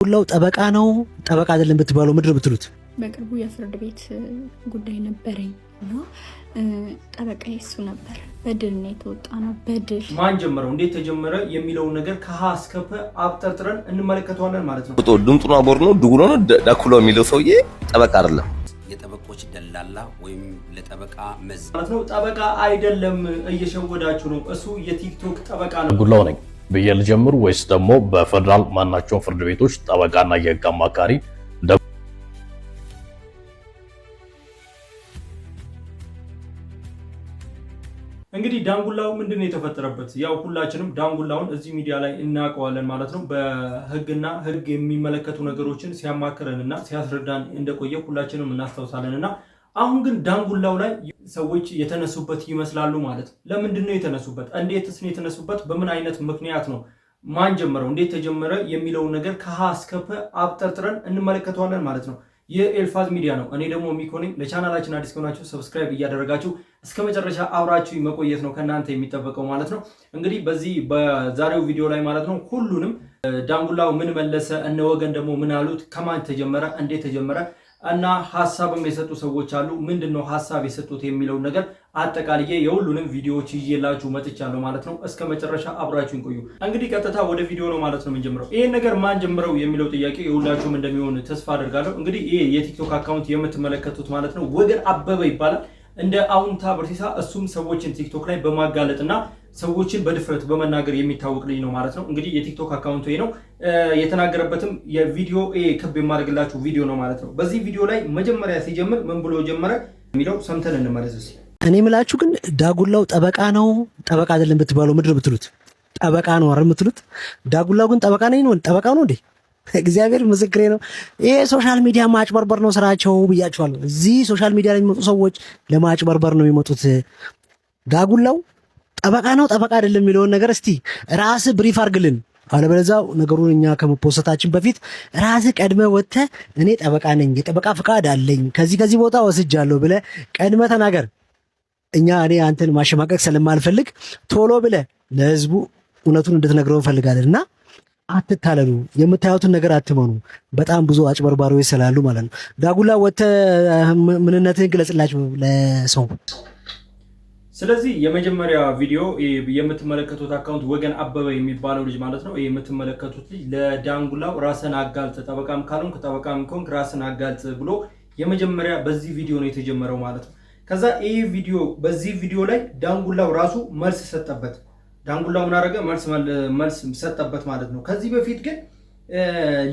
ሁላው ጠበቃ ነው ጠበቃ አይደለም ብትባለው ምድር ብትሉት በቅርቡ የፍርድ ቤት ጉዳይ ነበረኝ እና ጠበቃ እሱ ነበር። በድል ነው የተወጣ ነው። በድል ማን ጀመረው እንዴት ተጀመረ የሚለው ነገር ከሀ እስከ ፐ አብጠርጥረን እንመለከተዋለን ማለት ነው። ድምጡና ቦርኖ ድጉሎ ነው ዳኩሎ የሚለው ሰውዬ ጠበቃ አይደለም። የጠበቆች ደላላ ወይም ለጠበቃ መዝ ማለት ነው። ጠበቃ አይደለም እየሸወዳችሁ ነው። እሱ የቲክቶክ ጠበቃ ነው። ጉላው ነኝ ብዬ ልጀምር ወይስ ደግሞ በፌደራል ማናቸውም ፍርድ ቤቶች ጠበቃና የህግ አማካሪ እንግዲህ ዳንጉላው ምንድነው የተፈጠረበት? ያው ሁላችንም ዳንጉላውን እዚህ ሚዲያ ላይ እናውቀዋለን ማለት ነው። በህግና ህግ የሚመለከቱ ነገሮችን ሲያማክረንና ሲያስረዳን እንደቆየ ሁላችንም እናስታውሳለንና አሁን ግን ዳንጉላው ላይ ሰዎች የተነሱበት ይመስላሉ ማለት ነው። ለምንድነው የተነሱበት? እንዴትስ ነው የተነሱበት? በምን አይነት ምክንያት ነው? ማን ጀመረው? እንዴት ተጀመረ የሚለው ነገር ከሀ እስከ ፐ አብጠርጥረን እንመለከተዋለን ማለት ነው። የኤልፋዝ ሚዲያ ነው። እኔ ደግሞ ሚኮኔ። ለቻናላችን አዲስ ከሆናችሁ ሰብስክራይብ እያደረጋችሁ እስከ መጨረሻ አብራችሁ መቆየት ነው ከናንተ የሚጠበቀው ማለት ነው። እንግዲህ በዚህ በዛሬው ቪዲዮ ላይ ማለት ነው ሁሉንም ዳንጉላው ምን መለሰ፣ እነ ወገን ደግሞ ምን አሉት፣ ከማን ተጀመረ፣ እንዴት ተጀመረ እና ሐሳብም የሰጡ ሰዎች አሉ። ምንድነው ሐሳብ የሰጡት የሚለው ነገር አጠቃላይ የሁሉንም ቪዲዮዎች ይዤላችሁ መጥቻለሁ ማለት ነው። እስከ መጨረሻ አብራችሁን ቆዩ። እንግዲህ ቀጥታ ወደ ቪዲዮ ነው ማለት ነው የምንጀምረው። ይሄን ነገር ማን ጀምረው የሚለው ጥያቄ የሁላችሁም እንደሚሆን ተስፋ አደርጋለሁ። እንግዲህ ይሄ የቲክቶክ አካውንት የምትመለከቱት ማለት ነው ወገን አበበ ይባላል። እንደ አውንታ በርሲሳ እሱም ሰዎችን ቲክቶክ ላይ በማጋለጥና ሰዎችን በድፍረት በመናገር የሚታወቅ ልጅ ነው ማለት ነው። እንግዲህ የቲክቶክ አካውንቱ ነው የተናገረበትም የቪዲዮ ክብ የማድረግላችሁ ቪዲዮ ነው ማለት ነው። በዚህ ቪዲዮ ላይ መጀመሪያ ሲጀምር ምን ብሎ ጀመረ የሚለው ሰምተን እንመለስ። እኔ ምላችሁ ግን ዳጉላው ጠበቃ ነው ጠበቃ አይደለም ብትባለው ምድር ብትሉት ጠበቃ ነው አይደል የምትሉት? ዳጉላው ግን ጠበቃ ነው ጠበቃ ነው እንዴ? እግዚአብሔር ምስክሬ ነው። ይሄ ሶሻል ሚዲያ ማጭበርበር ነው ስራቸው ብያቸዋለሁ። እዚህ ሶሻል ሚዲያ ላይ የሚመጡ ሰዎች ለማጭበርበር ነው የሚመጡት። ዳጉላው ጠበቃ ነው ጠበቃ አይደለም የሚለውን ነገር እስቲ ራስ ብሪፍ አድርግልን። አለበለዚያ ነገሩን እኛ ከመፖሰታችን በፊት ራስ ቀድመ ወጥተህ እኔ ጠበቃ ነኝ የጠበቃ ፍቃድ አለኝ ከዚህ ቦታ ወስጃለሁ ብለህ ቀድመ ተናገር። እኔ አንተን ማሸማቀቅ ስለማልፈልግ ቶሎ ብለህ ለህዝቡ እውነቱን እንድትነግረው እንፈልጋለንና አትታለሉ። የምታዩትን ነገር አትመኑ። በጣም ብዙ አጭበርባሪዎች ስላሉ ማለት ነው። ዳጉላ ወጥተህ ምንነትህን ግለጽላችሁ ለሰው። ስለዚህ የመጀመሪያ ቪዲዮ የምትመለከቱት አካውንት ወገን አበበ የሚባለው ልጅ ማለት ነው። የምትመለከቱት ልጅ ለዳንጉላው ራስን አጋልጥ፣ ጠበቃም ካልሆንክ ጠበቃም ከሆንክ ራስን አጋልጥ ብሎ የመጀመሪያ በዚህ ቪዲዮ ነው የተጀመረው ማለት ነው። ከዛ ይሄ ቪዲዮ በዚህ ቪዲዮ ላይ ዳንጉላው ራሱ መልስ ሰጠበት። ዳንጉላው ምን አደረገ? መልስ ሰጠበት ማለት ነው። ከዚህ በፊት ግን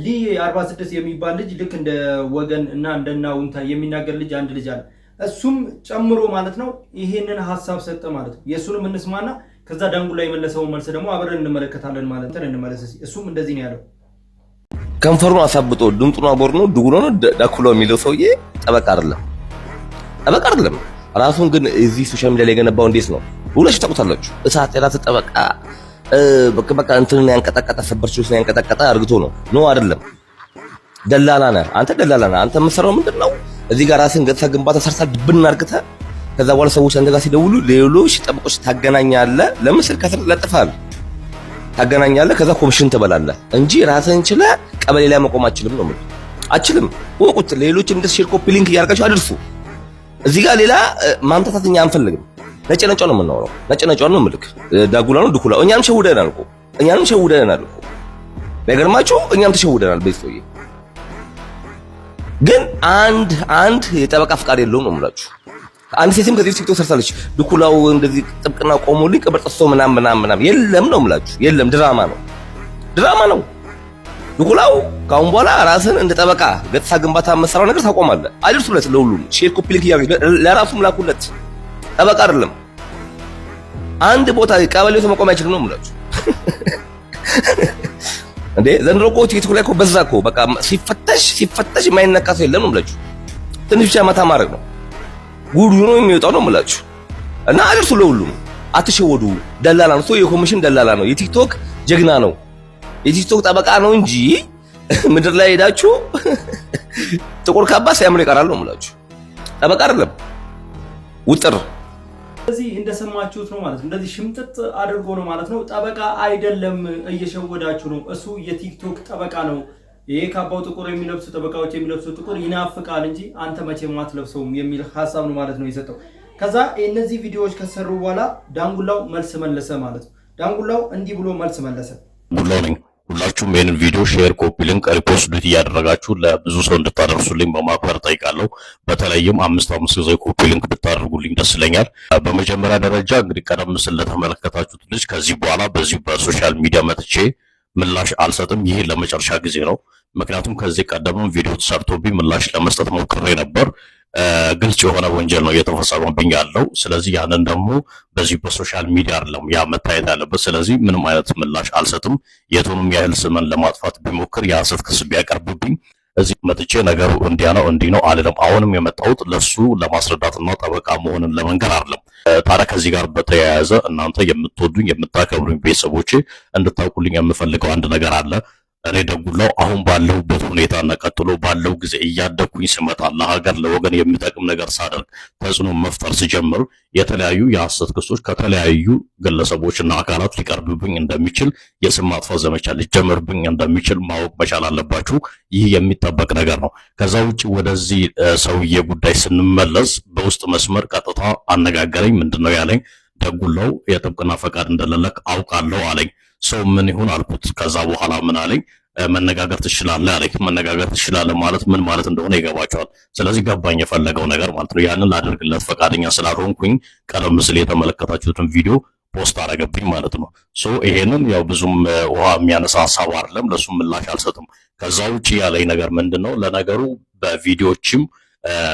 ሊ 46 የሚባል ልጅ ልክ እንደ ወገን እና እንደና ውንታ የሚናገር ልጅ አንድ ልጅ አለ። እሱም ጨምሮ ማለት ነው ይሄንን ሐሳብ ሰጠ ማለት ነው። የሱንም እንስማና ከዛ ዳንጉላ የመለሰውን መልስ ደግሞ አብረን እንመለከታለን ማለት ነው። እንመለስ። እሱም እንደዚህ ነው ያለው። ከንፈሩን አሳብጦ ድምጡና ቦርኖ ድጉሎ ነው ዳኩሎ የሚለው ሰውዬ ጠበቃ አይደለም። ጠበቃ አይደለም። ራሱን ግን እዚህ ሶሻል ሚዲያ ላይ የገነባው እንዴት ነው? ሁላችሁ ታውቁታላችሁ። እሳት የራስ ጠበቃ በቃ እንትንን ያንቀጠቀጠ ሰበርችውስ ያንቀጠቀጠ አርግቶ ነው አይደለም። ደላላ ነህ አንተ፣ ደላላ ነህ አንተ። የምትሰራው ምንድነው? እዚህ ጋር ራስን ገጽታ ግንባታ ሰርታ ድብን አርግተህ ከዛ በኋላ ሰዎች አንተ ጋር ሲደውሉ ሌሎች ጠበቆች ታገናኛለህ። ለምን ስልክ ከስር ለጥፋል ታገናኛለህ። ከዛ ኮሚሽን ትበላለህ እንጂ ራስህን ችለህ ቀበሌ ላይ መቆም አችልም ነው ማለት አችልም። ወቁት ሌሎች እንደ ሼር ኮፒ ሊንክ እያደረጋችሁ አድርሱ። እዚህ ጋር ሌላ ማምታታትኛ አንፈልግም። ነጭ ነጭ ነው የምናወራው። ነጭ ነጭ ነው ምልክ ዳጉላ ነው ድኩላ። እኛም ሸውደናል እኮ ነገርማችሁ። እኛም ተሸውደናል። በዚህ ግን አንድ የጠበቃ ፍቃድ የለውም ነው የምላችሁ። አንድ ሴትም ከዚህ ቲክቶክ ሰርታለች። ድኩላው እንደዚህ ጥብቅና ቆሞልኝ ቅብር ጥሶ ምናምን የለም ነው የምላችሁ። የለም ድራማ ነው። ድኩላው ካሁን በኋላ ራስን እንደ ጠበቃ ገጽታ ግንባታ መሰራው ነገር ታቆማለህ። አድርሱለት ለሁሉም ሼር ኮፒ ሊንክ ለራሱም ላኩለት። ጠበቃ አይደለም። አንድ ቦታ ቀበሌው ተመቆም አይችልም ነው የምላችሁ። እንዴ ዘንድሮ እኮ ቲክቶክ ላይ እኮ በዛ እኮ በቃ ሲፈተሽ የማይነካ ሰው የለም ነው የምላችሁ። ትንሽ ብቻ ማታ ማድረግ ነው ጉዱ ነው የሚወጣው ነው የምላችሁ። እና አድርሱ ለሁሉም፣ አትሸወዱ። ደላላ ነው፣ የኮሚሽን ደላላ ነው፣ የቲክቶክ ጀግና ነው፣ የቲክቶክ ጠበቃ ነው እንጂ ምድር ላይ ሄዳችሁ ጥቁር ካባ ሲያምር ይቀራል ነው የምላችሁ። ጠበቃ አይደለም ውጥር። ስለዚህ እንደሰማችሁት ነው ማለት እንደዚህ ሽምጥጥ አድርጎ ነው ማለት ነው። ጠበቃ አይደለም እየሸወዳችሁ ነው። እሱ የቲክቶክ ጠበቃ ነው ይሄ ካባው ጥቁር የሚለብሱ ጠበቃዎች የሚለብሱ ጥቁር ይናፍቃል እንጂ አንተ መቼም አትለብሰውም የሚል ሐሳብ ነው ማለት ነው የሰጠው። ከዛ እነዚህ ቪዲዮዎች ከሰሩ በኋላ ዳንጉላው መልስ መለሰ ማለት ነው። ዳንጉላው እንዲህ ብሎ መልስ መለሰ። ጉላው ነኝ። ሁላችሁም ይህንን ቪዲዮ ሼር፣ ኮፒ ሊንክ፣ ሪፖስት እያደረጋችሁ ለብዙ ሰው እንድታደርሱልኝ በማክበር ጠይቃለሁ። በተለይም 5 ጊዜ ኮፒ ሊንክ ብታደርጉልኝ ደስ ይለኛል። በመጀመሪያ ደረጃ እንግዲህ ቀደም ሲል ለተመለከታችሁት ልጅ ከዚህ በኋላ በዚህ በሶሻል ሚዲያ መጥቼ ምላሽ አልሰጥም። ይህ ለመጨረሻ ጊዜ ነው። ምክንያቱም ከዚህ ቀደምም ቪዲዮ ተሰርቶብኝ ምላሽ ለመስጠት ሞክሬ ነበር። ግልጽ የሆነ ወንጀል ነው እየተፈጸመብኝ ያለው። ስለዚህ ያንን ደግሞ በዚህ በሶሻል ሚዲያ አይደለም ያ መታየት ያለበት። ስለዚህ ምንም አይነት ምላሽ አልሰጥም። የቱንም ያህል ስምን ለማጥፋት ቢሞክር የሐሰት ክስ ቢያቀርብብኝ እዚህ መጥቼ ነገሩ እንዲያ ነው እንዲህ ነው አልልም። አሁንም የመጣሁት ለሱ ለማስረዳትና ጠበቃ መሆንን ለመንገር አይደለም። ታዲያ ከዚህ ጋር በተያያዘ እናንተ የምትወዱኝ የምታከብሩኝ ቤተሰቦቼ እንድታውቁልኝ የምፈልገው አንድ ነገር አለ። እኔ ደጉላው አሁን ባለሁበት ሁኔታና ቀጥሎ ባለው ጊዜ እያደኩኝ ስመጣ ለሀገር ለወገን የሚጠቅም ነገር ሳደርግ ተጽዕኖ መፍጠር ሲጀምር የተለያዩ የሐሰት ክሶች ከተለያዩ ግለሰቦችና አካላት ሊቀርብብኝ እንደሚችል፣ የስም ማጥፋት ዘመቻ ሊጀመርብኝ እንደሚችል ማወቅ መቻል አለባችሁ። ይህ የሚጠበቅ ነገር ነው። ከዛ ውጭ ወደዚህ ሰውዬ ጉዳይ ስንመለስ በውስጥ መስመር ቀጥታ አነጋገረኝ። ምንድነው ያለኝ? ደጉላው የጥብቅና ፈቃድ እንደሌለክ አውቃለሁ አለኝ። ሰው ምን ይሁን አልኩት። ከዛ በኋላ ምን አለኝ? መነጋገር ትችላለህ አለኝ። መነጋገር ትችላለህ ማለት ምን ማለት እንደሆነ ይገባቸዋል። ስለዚህ ገባኝ የፈለገው ነገር ማለት ነው። ያንን ላደርግለት ፈቃደኛ ስላልሆንኩኝ ቀደም ሲል የተመለከታችሁትን ቪዲዮ ፖስት አደረገብኝ ማለት ነው። ይሄንን ያው ብዙም ውሃ የሚያነሳ ሀሳብ አይደለም። ለሱ ምላሽ አልሰጥም። ከዛ ውጭ ያለኝ ነገር ምንድነው? ለነገሩ በቪዲዮዎችም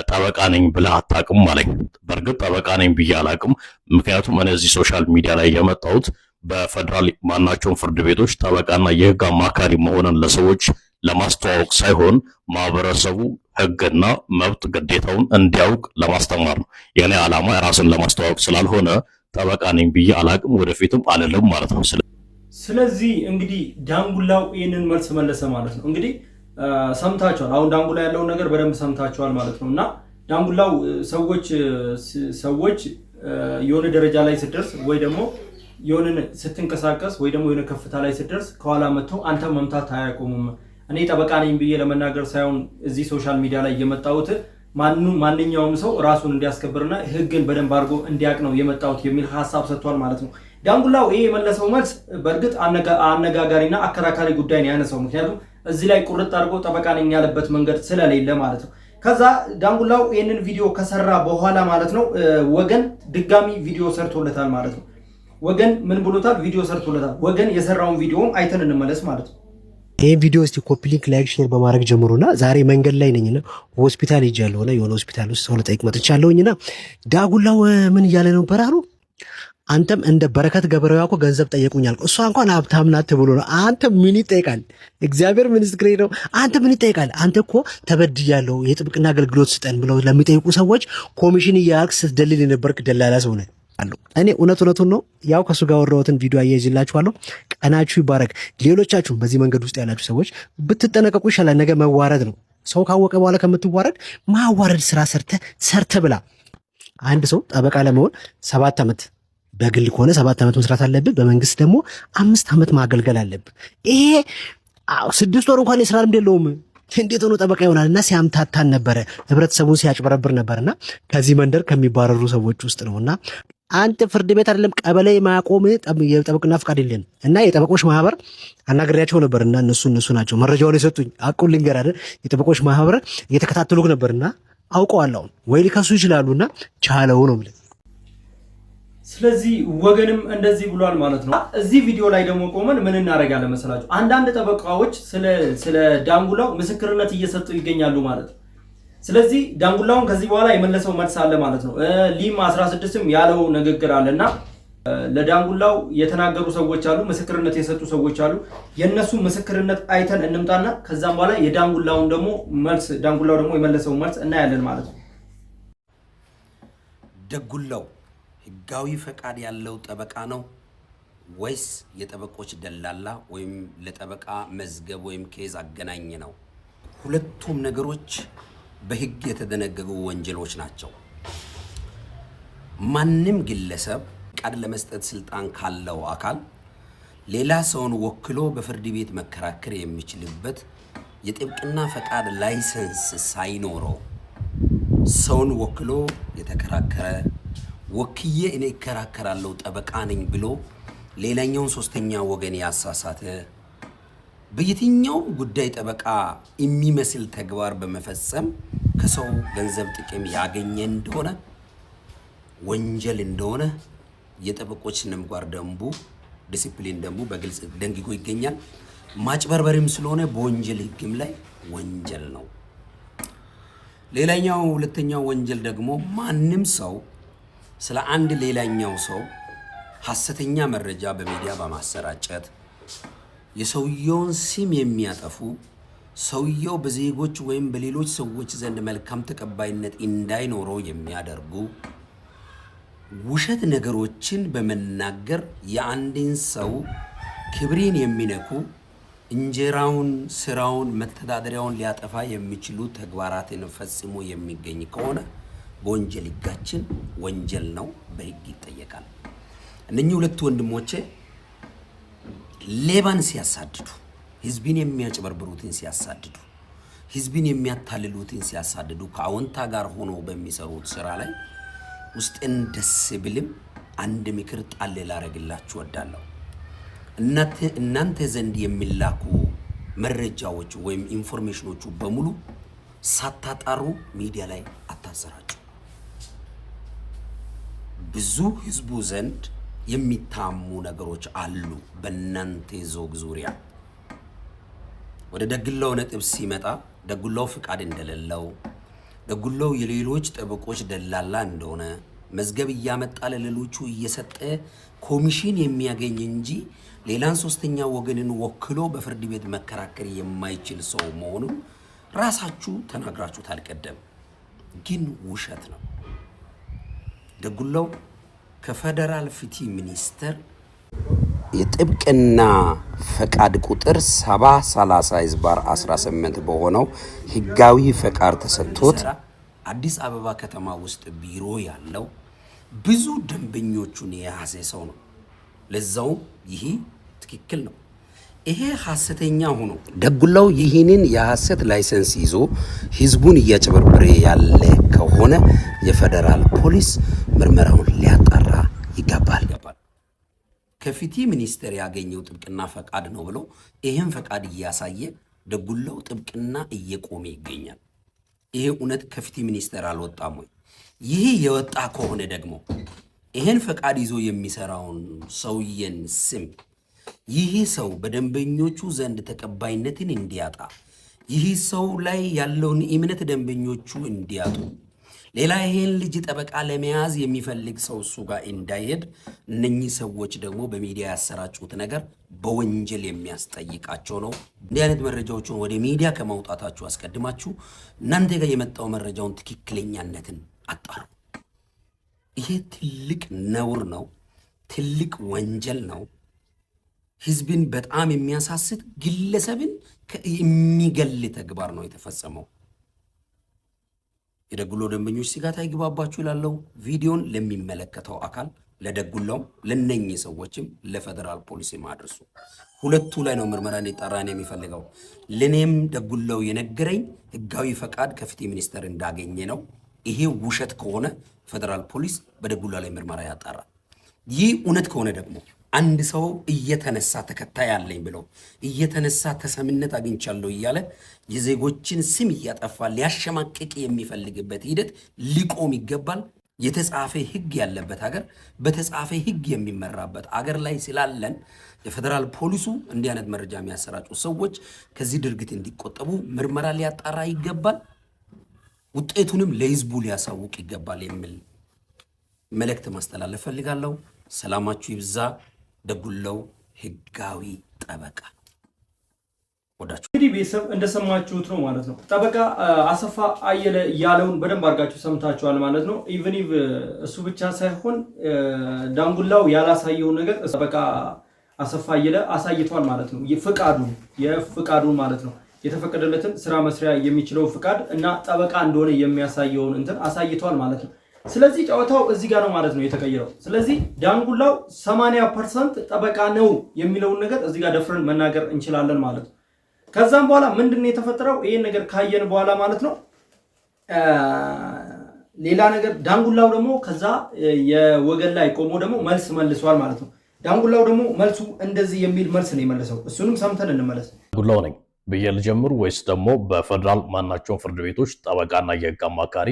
ጠበቃ ነኝ ብለህ አታውቅም አለኝ። በእርግጥ ጠበቃ ነኝ ብዬ አላውቅም። ምክንያቱም እኔ እዚህ ሶሻል ሚዲያ ላይ የመጣሁት በፌደራል ማናቸውም ፍርድ ቤቶች ጠበቃና የህግ አማካሪ መሆንን ለሰዎች ለማስተዋወቅ ሳይሆን ማህበረሰቡ ህግና መብት ግዴታውን እንዲያውቅ ለማስተማር ነው። የኔ ዓላማ ራስን ለማስተዋወቅ ስላልሆነ ጠበቃ ነኝ ብዬ አላውቅም፣ ወደፊትም አልልም ማለት ነው። ስለዚህ እንግዲህ ዳንጉላው ይህንን መልስ መለሰ ማለት ነው። እንግዲህ ሰምታችኋል። አሁን ዳንጉላ ያለውን ነገር በደንብ ሰምታችኋል ማለት ነው። እና ዳንጉላው ሰዎች የሆነ ደረጃ ላይ ስትደርስ ወይ ደግሞ የሆነ ስትንቀሳቀስ ወይ ደግሞ የሆነ ከፍታ ላይ ስትደርስ ከኋላ መጥተው አንተ መምታት አያቆሙም። እኔ ጠበቃ ነኝ ብዬ ለመናገር ሳይሆን እዚህ ሶሻል ሚዲያ ላይ የመጣሁት ማንኛውም ሰው ራሱን እንዲያስከብርና ህግን በደንብ አድርጎ እንዲያውቅ ነው የመጣሁት የሚል ሐሳብ ሰጥቷል ማለት ነው። ዳንጉላው ይሄ የመለሰው መልስ በእርግጥ አነጋጋሪና አከራካሪ ጉዳይ ነው ያነሳው። ምክንያቱም እዚህ ላይ ቁርጥ አድርጎ ጠበቃ ነኝ ያለበት መንገድ ስለሌለ ማለት ነው። ከዛ ዳንጉላው ይህንን ቪዲዮ ከሰራ በኋላ ማለት ነው ወገን ድጋሚ ቪዲዮ ሰርቶለታል ማለት ነው። ወገን ምን ብሎታል? ቪዲዮ ሰርቶለታል። ወገን የሰራውን ቪዲዮም አይተን እንመለስ ማለት ነው። ይህን ቪዲዮ እስቲ ኮፒ ሊንክ፣ ላይክ፣ ሼር በማድረግ ጀምሩና ዛሬ መንገድ ላይ ነኝና ሆስፒታል ሄጃለሁና የሆነ ሆስፒታል ውስጥ ሰው ልጠይቅ መጥቻለሁኝና ዳጉላው ምን እያለ ነበር አሉ። አንተም እንደ በረከት ገበሬዋ እኮ ገንዘብ ጠየቁኛል። እሷ እንኳን ሀብታም ናት ብሎ ነው። አንተ ምን ይጠይቃል? እግዚአብሔር ምስክሬ ነው። አንተ ምን ይጠይቃል? አንተ እኮ ተበድያለሁ የጥብቅና አገልግሎት ስጠን ብለው ለሚጠይቁ ሰዎች ኮሚሽን እያልክ ስትደልል የነበርክ ደላላ ሰው ነህ አሉ። እኔ እውነቱን ነው ያው ከሱ ጋር ወራሁትን ቪዲዮ አያይዝላችኋለሁ። ቀናችሁ ይባረክ። ሌሎቻችሁ በዚህ መንገድ ውስጥ ያላችሁ ሰዎች ብትጠነቀቁ ይሻላል። ነገ መዋረድ ነው። ሰው ካወቀ በኋላ ከምትዋረድ ማዋረድ ስራ ሰርተ ብላ። አንድ ሰው ጠበቃ ለመሆን 7 ዓመት በግል ከሆነ 7 ዓመት መስራት አለብህ። በመንግስት ደግሞ 5 ዓመት ማገልገል አለብህ። ይሄ 6 ወር እንኳን የስራ ልምድ የለውም። እንዴት ሆኖ ጠበቃ ይሆናል? እና ሲያምታታን ነበረ፣ ህብረተሰቡን ሲያጭበረብር ነበርና ከዚህ መንደር ከሚባረሩ ሰዎች ውስጥ ነውና አንተ ፍርድ ቤት አይደለም ቀበሌ ማቆም የጠበቅና ፍቃድ የለን እና የጠበቆች ማህበር አናግሬያቸው ነበርና እነሱ ናቸው መረጃውን የሰጡኝ። አቁል ልንገር አይደል የጠበቆች ማህበር እየተከታተሉክ ነበርና አውቀዋለሁ ወይ ሊከሱ ይችላሉና ቻለው ነው ማለት። ስለዚህ ወገንም እንደዚህ ብሏል ማለት ነው። እዚህ ቪዲዮ ላይ ደግሞ ቆመን ምን እናደርጋለን መሰላችሁ? አንዳንድ ጠበቃዎች ስለ ዳንጉላው ምስክርነት እየሰጡ ይገኛሉ ማለት ነው። ስለዚህ ዳንጉላውን ከዚህ በኋላ የመለሰው መልስ አለ ማለት ነው። ሊም 16ም ያለው ንግግር አለና ለዳንጉላው የተናገሩ ሰዎች አሉ፣ ምስክርነት የሰጡ ሰዎች አሉ። የነሱ ምስክርነት አይተን እንምጣና ከዛም በኋላ የዳንጉላውን ደግሞ መልስ ዳንጉላው ደግሞ የመለሰው መልስ እናያለን ማለት ነው። ደጉላው ህጋዊ ፈቃድ ያለው ጠበቃ ነው ወይስ የጠበቆች ደላላ ወይም ለጠበቃ መዝገብ ወይም ኬዝ አገናኝ ነው? ሁለቱም ነገሮች በህግ የተደነገጉ ወንጀሎች ናቸው። ማንም ግለሰብ ፈቃድ ለመስጠት ስልጣን ካለው አካል ሌላ ሰውን ወክሎ በፍርድ ቤት መከራከር የሚችልበት የጥብቅና ፈቃድ ላይሰንስ ሳይኖረው ሰውን ወክሎ የተከራከረ ወክዬ እኔ እከራከራለሁ ጠበቃ ነኝ ብሎ ሌላኛውን ሶስተኛ ወገን ያሳሳተ በየትኛው ጉዳይ ጠበቃ የሚመስል ተግባር በመፈጸም ከሰው ገንዘብ ጥቅም ያገኘ እንደሆነ ወንጀል እንደሆነ የጠበቆች ስነ-ምግባር ደንቡ ዲሲፕሊን ደንቡ በግልጽ ደንግጎ ይገኛል። ማጭበርበርም ስለሆነ በወንጀል ህግም ላይ ወንጀል ነው። ሌላኛው ሁለተኛው ወንጀል ደግሞ ማንም ሰው ስለ አንድ ሌላኛው ሰው ሐሰተኛ መረጃ በሚዲያ በማሰራጨት የሰውየውን ስም የሚያጠፉ ሰውየው በዜጎች ወይም በሌሎች ሰዎች ዘንድ መልካም ተቀባይነት እንዳይኖረው የሚያደርጉ ውሸት ነገሮችን በመናገር የአንድን ሰው ክብርን የሚነኩ እንጀራውን፣ ስራውን፣ መተዳደሪያውን ሊያጠፋ የሚችሉ ተግባራትን ፈጽሞ የሚገኝ ከሆነ በወንጀል ህጋችን ወንጀል ነው፣ በህግ ይጠየቃል። እነኚህ ሁለት ወንድሞቼ ሌባን ሲያሳድዱ፣ ህዝብን የሚያጭበርብሩትን ሲያሳድዱ፣ ህዝብን የሚያታልሉትን ሲያሳድዱ ከአዎንታ ጋር ሆኖ በሚሰሩት ስራ ላይ ውስጥን ደስ ብልም አንድ ምክር ጣል ላረግላችሁ ወዳለሁ። እናንተ ዘንድ የሚላኩ መረጃዎች ወይም ኢንፎርሜሽኖቹ በሙሉ ሳታጣሩ ሚዲያ ላይ አታሰራጩ። ብዙ ህዝቡ ዘንድ የሚታሙ ነገሮች አሉ በእናንተ ዞግ ዙሪያ። ወደ ደግላው ነጥብ ሲመጣ ደግላው ፍቃድ እንደሌለው፣ ደግላው የሌሎች ጠበቆች ደላላ እንደሆነ መዝገብ እያመጣ ለሌሎቹ እየሰጠ ኮሚሽን የሚያገኝ እንጂ ሌላን ሶስተኛ ወገንን ወክሎ በፍርድ ቤት መከራከር የማይችል ሰው መሆኑን ራሳችሁ ተናግራችሁታል። ቀደም ግን ውሸት ነው። ደግላው ከፌደራል ፍትህ ሚኒስቴር የጥብቅና ፈቃድ ቁጥር 730/18 በሆነው ህጋዊ ፈቃድ ተሰጥቶት አዲስ አበባ ከተማ ውስጥ ቢሮ ያለው ብዙ ደንበኞቹን የያዘ ሰው ነው። ለዛው ይሄ ትክክል ነው። ይሄ ሐሰተኛ ሆኖ ደግላው ይህንን የሐሰት ላይሰንስ ይዞ ህዝቡን እያጭበረበረ ያለ ከሆነ የፌደራል ፖሊስ ምርመራውን ሊያጣራ ይገባል። ከፍትህ ሚኒስቴር ያገኘው ጥብቅና ፈቃድ ነው ብሎ ይሄን ፈቃድ እያሳየ ደግላው ጥብቅና እየቆመ ይገኛል። ይሄ እውነት ከፍትህ ሚኒስቴር አልወጣም ወይ? ይሄ የወጣ ከሆነ ደግሞ ይሄን ፈቃድ ይዞ የሚሰራውን ሰውየን ስም ይህ ሰው በደንበኞቹ ዘንድ ተቀባይነትን እንዲያጣ፣ ይህ ሰው ላይ ያለውን እምነት ደንበኞቹ እንዲያጡ፣ ሌላ ይሄን ልጅ ጠበቃ ለመያዝ የሚፈልግ ሰው እሱ ጋር እንዳይሄድ እነኚህ ሰዎች ደግሞ በሚዲያ ያሰራጩት ነገር በወንጀል የሚያስጠይቃቸው ነው። እንዲህ አይነት መረጃዎችን ወደ ሚዲያ ከማውጣታችሁ አስቀድማችሁ እናንተ ጋር የመጣው መረጃውን ትክክለኛነትን አጣሩ። ይሄ ትልቅ ነውር ነው፣ ትልቅ ወንጀል ነው። ህዝብን በጣም የሚያሳስት ግለሰብን የሚገል ተግባር ነው የተፈጸመው። የደጉላው ደንበኞች ስጋት አይግባባችሁ ይላለው። ቪዲዮን ለሚመለከተው አካል ለደጉላው ለነኚህ ሰዎችም ለፌደራል ፖሊስ ማድረሱ። ሁለቱ ላይ ነው ምርመራ እንዲጣራ ነው የሚፈልገው። ለኔም ደጉላው የነገረኝ ህጋዊ ፈቃድ ከፍትህ ሚኒስቴር እንዳገኘ ነው። ይሄ ውሸት ከሆነ ፌደራል ፖሊስ በደጉላው ላይ ምርመራ ያጣራ። ይህ እውነት ከሆነ ደግሞ አንድ ሰው እየተነሳ ተከታይ አለኝ ብሎ እየተነሳ ተሰምነት አግኝቻለሁ እያለ የዜጎችን ስም እያጠፋ ሊያሸማቅቅ የሚፈልግበት ሂደት ሊቆም ይገባል። የተጻፈ ህግ ያለበት ሀገር በተጻፈ ህግ የሚመራበት አገር ላይ ስላለን የፌደራል ፖሊሱ እንዲህ አይነት መረጃ የሚያሰራጩ ሰዎች ከዚህ ድርጊት እንዲቆጠቡ ምርመራ ሊያጣራ ይገባል። ውጤቱንም ለህዝቡ ሊያሳውቅ ይገባል የሚል መልእክት ማስተላለፍ ፈልጋለሁ። ሰላማችሁ ይብዛ። ደጉላው ህጋዊ ጠበቃ ወዳችሁ እንግዲህ ቤተሰብ እንደሰማችሁት ነው ማለት ነው። ጠበቃ አሰፋ አየለ ያለውን በደንብ አድርጋችሁ ሰምታችኋል ማለት ነው። ኢቭን እሱ ብቻ ሳይሆን ዳንጉላው ያላሳየውን ነገር ጠበቃ አሰፋ አየለ አሳይቷል ማለት ነው። የፍቃዱን ማለት ነው የተፈቀደለትን ስራ መስሪያ የሚችለው ፍቃድ እና ጠበቃ እንደሆነ የሚያሳየውን እንትን አሳይቷል ማለት ነው። ስለዚህ ጨዋታው እዚህ ጋር ነው ማለት ነው የተቀየረው። ስለዚህ ዳንጉላው 80% ጠበቃ ነው የሚለውን ነገር እዚህ ጋር ደፍረን መናገር እንችላለን ማለት ነው። ከዛም በኋላ ምንድነው የተፈጠረው? ይሄን ነገር ካየን በኋላ ማለት ነው ሌላ ነገር ዳንጉላው ደግሞ ከዛ የወገን ላይ ቆሞ ደግሞ መልስ መልሷል ማለት ነው። ዳንጉላው ደግሞ መልሱ እንደዚህ የሚል መልስ ነው የመለሰው። እሱንም ሰምተን እንመለስ። ዳንጉላው ነኝ ብዬ ልጀምር ወይስ ደግሞ በፌደራል ማናቸውን ፍርድ ቤቶች ጠበቃና የህግ አማካሪ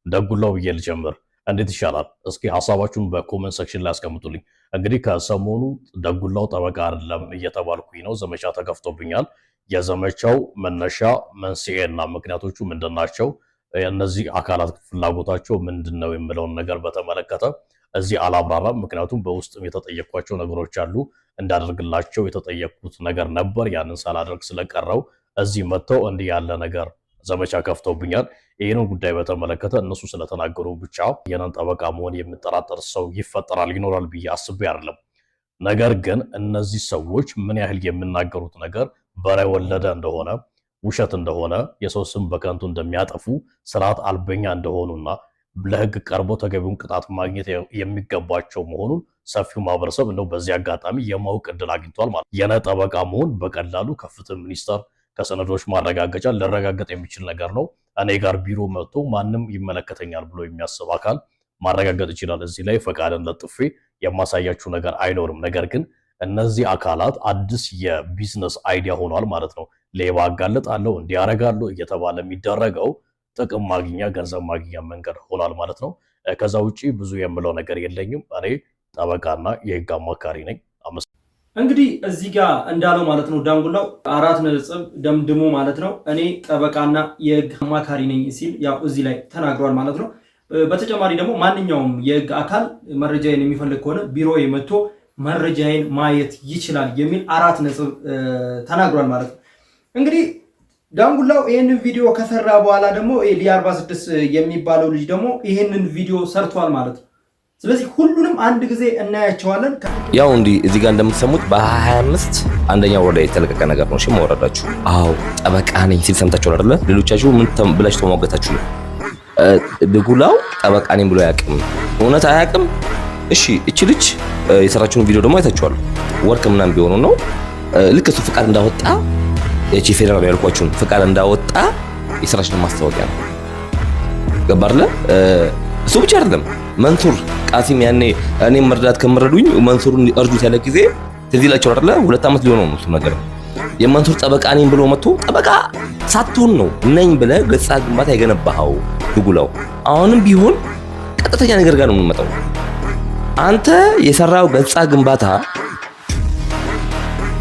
ዳንጉላው ብዬ ልጀምር? እንዴት ይሻላል? እስኪ ሀሳባችሁን በኮመንት ሴክሽን ላይ አስቀምጡልኝ። እንግዲህ ከሰሞኑ ዳንጉላው ጠበቃ አይደለም እየተባልኩኝ ነው፣ ዘመቻ ተከፍቶብኛል። የዘመቻው መነሻ መንስኤና ምክንያቶቹ ምንድናቸው? እነዚህ አካላት ፍላጎታቸው ምንድነው የሚለውን ነገር በተመለከተ እዚህ አላብራራም። ምክንያቱም በውስጥም የተጠየኳቸው ነገሮች አሉ፣ እንዳደርግላቸው የተጠየቁት ነገር ነበር። ያንን ሳላደርግ ስለቀረው እዚህ መጥተው እንዲህ ያለ ነገር ዘመቻ ከፍተውብኛል። ይህንን ጉዳይ በተመለከተ እነሱ ስለተናገሩ ብቻ የነን ጠበቃ መሆን የሚጠራጠር ሰው ይፈጠራል ይኖራል ብዬ አስቤ አይደለም። ነገር ግን እነዚህ ሰዎች ምን ያህል የሚናገሩት ነገር በሬ ወለደ እንደሆነ፣ ውሸት እንደሆነ፣ የሰው ስም በከንቱ እንደሚያጠፉ፣ ስርዓት አልበኛ እንደሆኑና ለህግ ቀርቦ ተገቢውን ቅጣት ማግኘት የሚገባቸው መሆኑን ሰፊው ማህበረሰብ እንደው በዚህ አጋጣሚ የማወቅ እድል አግኝቷል ማለት። የነን ጠበቃ መሆን በቀላሉ ከፍትህ ሚኒስቴር ከሰነዶች ማረጋገጫ ሊረጋገጥ የሚችል ነገር ነው። እኔ ጋር ቢሮ መጥቶ ማንም ይመለከተኛል ብሎ የሚያስብ አካል ማረጋገጥ ይችላል። እዚህ ላይ ፈቃድን ለጥፌ የማሳያችሁ ነገር አይኖርም። ነገር ግን እነዚህ አካላት አዲስ የቢዝነስ አይዲያ ሆኗል ማለት ነው። ሌባ አጋልጣለሁ እንዲያረጋሉ እየተባለ የሚደረገው ጥቅም ማግኛ ገንዘብ ማግኛ መንገድ ሆኗል ማለት ነው። ከዛ ውጪ ብዙ የምለው ነገር የለኝም። እኔ ጠበቃና የህግ አማካሪ ነኝ። እንግዲህ እዚህ ጋር እንዳለው ማለት ነው ዳንጉላው 4 ነጥብ ደምድሞ ማለት ነው እኔ ጠበቃና የህግ አማካሪ ነኝ ሲል ያው እዚህ ላይ ተናግሯል ማለት ነው። በተጨማሪ ደግሞ ማንኛውም የህግ አካል መረጃዬን የሚፈልግ ከሆነ ቢሮዬ መጥቶ መረጃዬን ማየት ይችላል የሚል 4 ነጥብ ተናግሯል ማለት ነው። እንግዲህ ዳንጉላው ይህንን ቪዲዮ ከሰራ በኋላ ደግሞ ሊ46 የሚባለው ልጅ ደግሞ ይህንን ቪዲዮ ሰርቷል ማለት ነው። ስለዚህ ሁሉንም አንድ ጊዜ እናያቸዋለን። ያው እንዲህ እዚህ ጋር እንደምትሰሙት በ25 አንደኛ ወር ላይ የተለቀቀ ነገር ነው። እሺ ማወራዳችሁ አዎ ጠበቃ ነኝ ሲል ሰምታችኋል አይደለ? ሌሎቻችሁ ምን ብላችሁ ተሟገታችሁ ነው? ዳንጉላው ጠበቃ ነኝ ብሎ አያውቅም። እውነት አያውቅም። እሺ እቺ ልጅ የሰራችውን ቪዲዮ ደግሞ አይታችኋል። ወርቅ ምናምን ቢሆኑ ነው ልክ እሱ ፍቃድ እንዳወጣ የቺ ፌደራል ያልኳችሁን ፍቃድ እንዳወጣ የሰራችውን ማስታወቂያ ነው። ገባርለ እሱ ብቻ አይደለም መንሱር ቃሲም ያኔ እኔም መርዳት ከመረዱኝ መንሱርን እርዱት ያለ ጊዜ ትዝ ይላችሁ አይደለ? 2 ዓመት ሊሆነው ነው እሱ ነገር። የመንሱር ጠበቃ ነኝ ብሎ መጥቶ ጠበቃ ሳትሆን ነው ነኝ ብለህ ገጻ ግንባታ የገነባኸው ዳንጉላው። አሁንም ቢሆን ቀጥተኛ ነገር ጋር ነው የምንመጣው። አንተ የሰራው ገጻ ግንባታ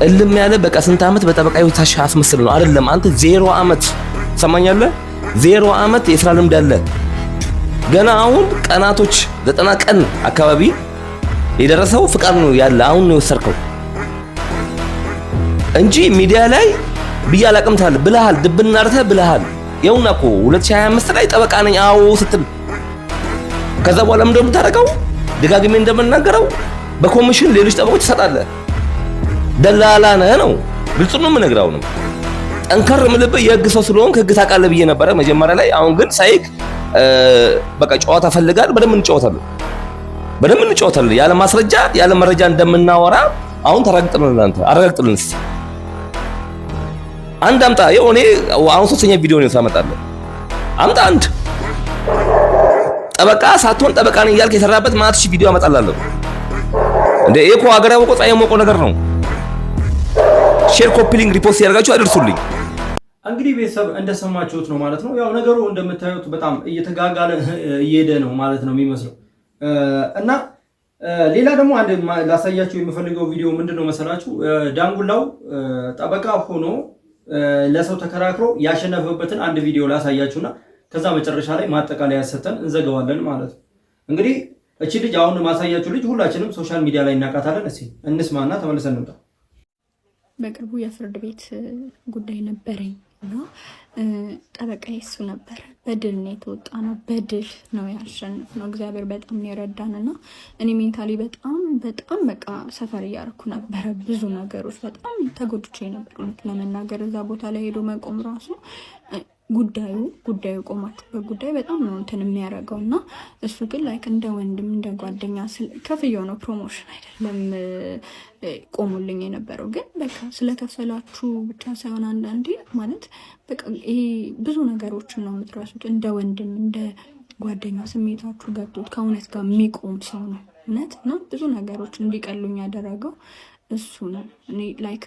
እልም ያለ በቃ ስንት ዓመት በጠበቃ ይወታሽ አስመስል ነው አይደለም። አንተ 0 ዓመት ሰማኛለህ፣ 0 ዓመት የስራ ልምድ አለ። ገና አሁን ቀናቶች 90 ቀን አካባቢ የደረሰው ፍቃድ ነው ያለ። አሁን ነው የወሰርከው እንጂ ሚዲያ ላይ ብዬ አላቅምታል ብለሃል፣ ድብና አርተህ ብለሃል። ይኸውና እኮ 2025 ላይ ጠበቃ ነኝ አዎ ስትል ከዛ በኋላ ምንድነው የምታደርገው? ደጋግሜ እንደምናገረው በኮሚሽን ሌሎች ጠበቆች ትሰጣለህ። ደላላ ነህ ነው ግልጽ ነው የምነግርህ። አሁንም ጠንከር የምልብህ የህግ ሰው ስለሆንክ ህግ ታውቃለህ ብዬ ነበረ መጀመሪያ ላይ። አሁን ግን ሳይክ በቃ ጨዋታ ፈልጋል። በደንብ እንጫወታለን ያለ ማስረጃ ያለ መረጃ እንደምናወራ አሁን ተረጋግጥልን። አንተ አረጋግጥልን እስቲ አንድ አምጣ። ይኸው እኔ አሁን 3ኛ ቪዲዮ ነው ሳመጣለህ። አምጣ አንድ ጠበቃ ሳትሆን ጠበቃ ነኝ እያልክ የሰራበት ማትሽ ቪዲዮ አመጣላለሁ እንዴ? እኮ ሀገር ያወቀው ፀሐይ የሞቀው ነገር ነው። ሼር ኮፒ ሊንክ ሪፖስት ያደርጋችሁ አድርሱልኝ። እንግዲህ ቤተሰብ እንደሰማችሁት ነው ማለት ነው። ያው ነገሩ እንደምታዩት በጣም እየተጋጋለ እየሄደ ነው ማለት ነው የሚመስለው። እና ሌላ ደግሞ አንድ ላሳያችሁ የምፈልገው ቪዲዮ ምንድነው መሰላችሁ? ዳንጉላው ጠበቃ ሆኖ ለሰው ተከራክሮ ያሸነፈበትን አንድ ቪዲዮ ላሳያችሁና ከዛ መጨረሻ ላይ ማጠቃለያ ሰጥተን እንዘጋዋለን ማለት ነው። እንግዲህ እቺ ልጅ አሁን ማሳያችሁ ልጅ ሁላችንም ሶሻል ሚዲያ ላይ እናውቃታለን። እስኪ እንስማና ተመልሰን እንምጣ። በቅርቡ የፍርድ ቤት ጉዳይ ነበረኝ እና ጠበቃዬ እሱ ነበር። በድል ነው የተወጣ ነው። በድል ነው ያሸነፍ ነው። እግዚአብሔር በጣም ነው የረዳን እና እኔ ሜንታሊ በጣም በቃ ሰፈር እያደረኩ ነበረ። ብዙ ነገሮች በጣም ተጎድቼ ነበር ለመናገር። እዛ ቦታ ላይ ሄዶ መቆም ራሱ ጉዳዩ ቆማችሁበት ጉዳይ በጣም ነው እንትን የሚያደርገው እና እሱ ግን ላይክ እንደ ወንድም እንደ ጓደኛ ከፍየው ነው ፕሮሞሽን አይደለም ቆሙልኝ የነበረው። ግን በቃ ስለከፈላችሁ ብቻ ሳይሆን አንዳንዴ ማለት በቃ ይሄ ብዙ ነገሮችን ነው የምትረሱት። እንደ ወንድም እንደ ጓደኛ ስሜታችሁ ገብቶት ከእውነት ጋር የሚቆም ሰው ነው እውነት እና ብዙ ነገሮች እንዲቀሉኝ ያደረገው እሱ ነው። እኔ ላይክ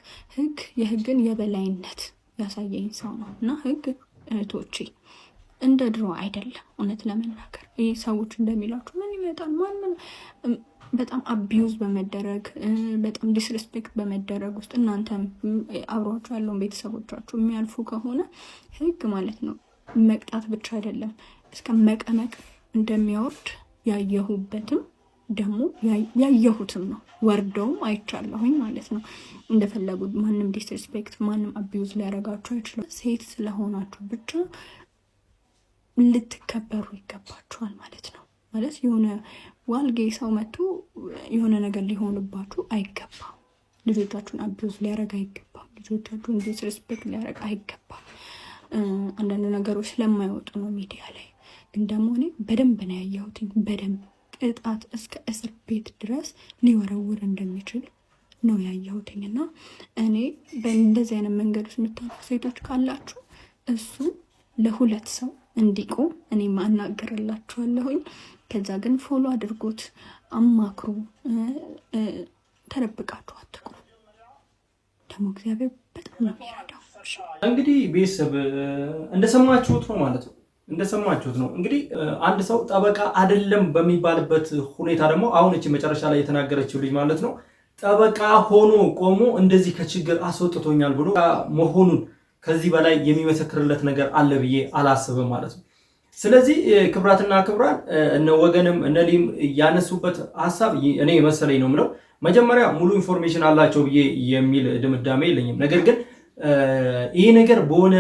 የህግን የበላይነት ያሳየኝ ሰው ነው እና ህግ እህቶቼ እንደ ድሮ አይደለም። እውነት ለመናገር ይህ ሰዎች እንደሚላችሁ ምን ይመጣል ማን በጣም አቢዩዝ በመደረግ በጣም ዲስሪስፔክት በመደረግ ውስጥ እናንተም አብሯችሁ ያለውን ቤተሰቦቻችሁ የሚያልፉ ከሆነ ህግ ማለት ነው መቅጣት ብቻ አይደለም እስከ መቀመቅ እንደሚያወርድ ያየሁበትም ደግሞ ያየሁትም ነው። ወርደውም አይቻለሁኝ ማለት ነው። እንደፈለጉ ማንም ዲስሪስፔክት ማንም አቢዩዝ ሊያደርጋችሁ አይችልም። ሴት ስለሆናችሁ ብቻ ልትከበሩ ይገባችኋል ማለት ነው። ማለት የሆነ ዋልጌ ሰው መጥቶ የሆነ ነገር ሊሆንባችሁ አይገባም። ልጆቻችሁን አቢዩዝ ሊያደርግ አይገባም። ልጆቻችሁን ዲስሪስፔክት ሊያደርግ አይገባም። አንዳንድ ነገሮች ስለማይወጡ ነው ሚዲያ ላይ። ግን ደግሞ እኔ በደንብ ነው ያየሁትኝ በደንብ ቅጣት እስከ እስር ቤት ድረስ ሊወረውር እንደሚችል ነው ያየሁትኝ። እና እኔ በእንደዚህ አይነት መንገድ ውስጥ የምታልፉ ሴቶች ካላችሁ እሱ ለሁለት ሰው እንዲቆም እኔ ማናገርላችኋለሁኝ። ከዛ ግን ፎሎ አድርጎት አማክሩ። ተደብቃችሁ አትቁም። ደግሞ እግዚአብሔር በጣም ነው የሚረዳው። እንግዲህ ቤተሰብ እንደሰማችሁት ነው ማለት ነው። እንደሰማችሁት ነው እንግዲህ አንድ ሰው ጠበቃ አይደለም በሚባልበት ሁኔታ ደግሞ አሁን እቺ መጨረሻ ላይ የተናገረችው ልጅ ማለት ነው ጠበቃ ሆኖ ቆሞ እንደዚህ ከችግር አስወጥቶኛል ብሎ መሆኑን ከዚህ በላይ የሚመሰክርለት ነገር አለ ብዬ አላስብም ማለት ነው። ስለዚህ ክብራትና ክብራን እነ ወገንም እነ ሊም ያነሱበት ሐሳብ እኔ መሰለኝ ነው የምለው መጀመሪያ ሙሉ ኢንፎርሜሽን አላቸው ብዬ የሚል ድምዳሜ የለኝም። ነገር ግን ይሄ ነገር በሆነ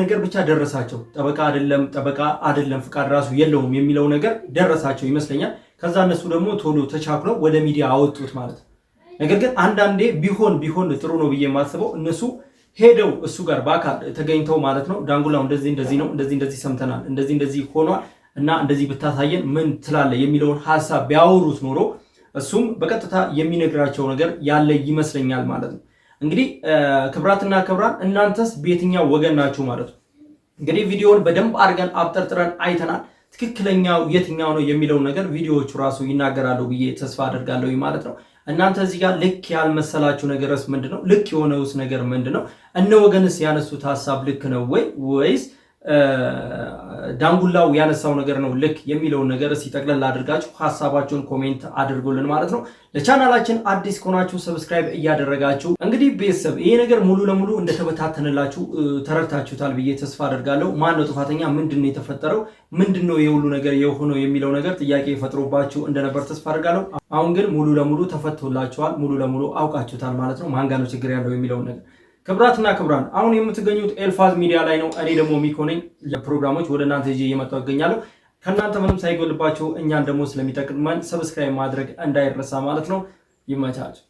ነገር ብቻ ደረሳቸው። ጠበቃ አይደለም ፍቃድ ራሱ የለውም የሚለው ነገር ደረሳቸው ይመስለኛል። ከዛ እነሱ ደግሞ ቶሎ ተቻክለው ወደ ሚዲያ አወጡት ማለት ነው። ነገር ግን አንዳንዴ ቢሆን ጥሩ ነው ብዬ የማስበው እነሱ ሄደው እሱ ጋር በአካል ተገኝተው ማለት ነው ዳንጉላው እንደዚህ ነው እንደዚህ ሰምተናል እንደዚህ ሆኗል እና እንደዚህ ብታሳየን ምን ትላለህ የሚለውን ሐሳብ ቢያወሩት ኖሮ እሱም በቀጥታ የሚነግራቸው ነገር ያለ ይመስለኛል ማለት ነው። እንግዲህ ክብራትና ክብራን እናንተስ በየትኛው ወገን ናችሁ ማለት ነው? እንግዲህ ቪዲዮውን በደንብ አድርገን አብጠርጥረን አይተናል። ትክክለኛው የትኛው ነው የሚለው ነገር ቪዲዮዎቹ ራሱ ይናገራሉ ብዬ ተስፋ አደርጋለሁ ማለት ነው። እናንተ እዚህ ጋር ልክ ያልመሰላችሁ ነገርስ ምንድነው? ልክ የሆነውስ ነገር ምንድነው? እነ ወገንስ ያነሱት ሐሳብ ልክ ነው ወይስ ዳንጉላው ያነሳው ነገር ነው ልክ የሚለውን ነገር ሲጠቅለል አድርጋችሁ ሐሳባችሁን ኮሜንት አድርጉልን ማለት ነው። ለቻናላችን አዲስ ከሆናችሁ ሰብስክራይብ እያደረጋችሁ እንግዲህ ቤተሰብ ይሄ ነገር ሙሉ ለሙሉ እንደተበታተነላችሁ ተረድታችሁታል ብዬ ተስፋ አደርጋለሁ። ማን ነው ጥፋተኛ? ምንድነው የተፈጠረው? ምንድነው የሁሉ ነገር የሆነው የሚለው ነገር ጥያቄ ፈጥሮባችሁ እንደነበር ተስፋ አደርጋለሁ። አሁን ግን ሙሉ ለሙሉ ተፈቶላችኋል። ሙሉ ለሙሉ አውቃችሁታል ማለት ነው ማን ጋር ነው ችግር ያለው የሚለውን ነገር። ክብራትና ክብራን አሁን የምትገኙት ኤልፋዝ ሚዲያ ላይ ነው። እኔ ደግሞ ሚኮ ነኝ። ለፕሮግራሞች ወደ እናንተ ይዤ እየመጣሁ እገኛለሁ። ከእናንተ ምንም ሳይጎልባችሁ እኛን ደግሞ ስለሚጠቅመን ሰብስክራይብ ማድረግ እንዳይረሳ ማለት ነው። ይመቻችሁ።